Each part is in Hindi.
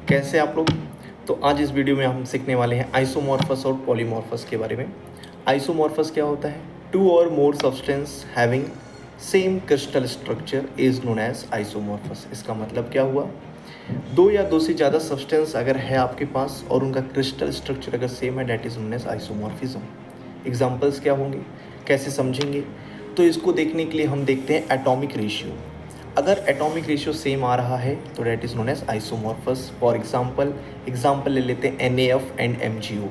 कैसे आप लोग। तो आज इस वीडियो में हम सीखने वाले हैं आइसोमॉर्फस और पॉलीमॉर्फस के बारे में। आइसोमॉर्फस क्या होता है? Two or more substance having same crystal structure is known as isomorphous. इसका मतलब क्या हुआ? दो या दो से ज़्यादा सब्सटेंस अगर है आपके पास और उनका क्रिस्टल स्ट्रक्चर अगर सेम है, that is known as isomorphism. Examples क्या होंगे, कैसे समझेंगे? तो इसको देखने के लिए हम देखते हैं एटॉमिक रेशियो। अगर एटॉमिक रेशियो सेम आ रहा है तो that is known as isomorphous. For example ले लेते हैं NaF एंड MgO।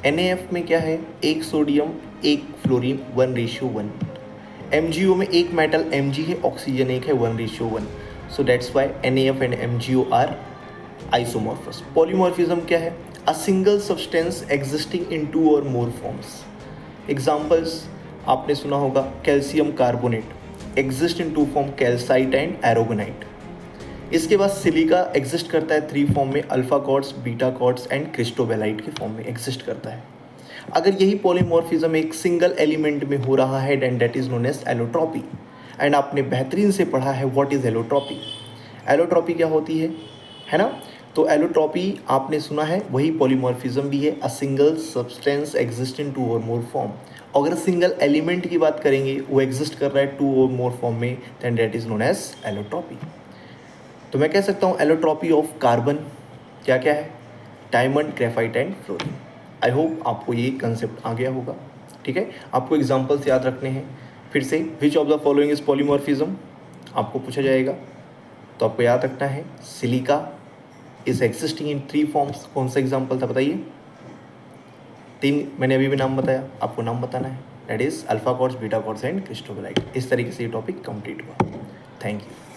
NaF में क्या है? एक सोडियम एक फ्लोरीन 1:1। MgO में एक मेटल Mg है, ऑक्सीजन एक है, 1:1। So that's why NaF and MgO are isomorphous. Polymorphism क्या है? A single substance existing in two or more forms. Examples आपने सुना होगा, calcium carbonate exist in two form, calcite and aragonite. इसके बाद सिलिका एग्जिस्ट करता है 3 फॉर्म में, alpha quartz, beta quartz and cristobalite के फॉर्म में एग्जिस्ट करता है। अगर यही पॉलीमॉर्फिज्म एक सिंगल एलिमेंट में हो रहा है and that is known as allotropy. And आपने बेहतरीन से पढ़ा है व्हाट इज एलोट्रॉपी। एलोट्रॉपी क्या होती है ना? तो एलोट्रॉपी आपने सुना है, वही पॉलीमॉर्फिज्म भी है। A single substance exist in two or more form. अगर सिंगल एलिमेंट की बात करेंगे, वो एग्जिस्ट कर रहा है 2 और मोर फॉर्म में, then that is known as allotropy. तो मैं कह सकता हूँ एलोट्रॉपी ऑफ कार्बन क्या क्या है? Diamond, graphite and fluorine. I hope आपको ये कंसेप्ट आ गया होगा। ठीक है, आपको एग्जांपल्स याद रखने हैं। फिर से, which of the following is polymorphism आपको पूछा जाएगा, तो आपको याद रखना है silica is existing in 3 forms. कौन सा एग्जाम्पल था बताइए? 3 मैंने अभी भी नाम बताया, आपको नाम बताना है। That is alpha quartz, beta quartz and cristobalite. इस तरीके से ये टॉपिक कंप्लीट हुआ। Thank you.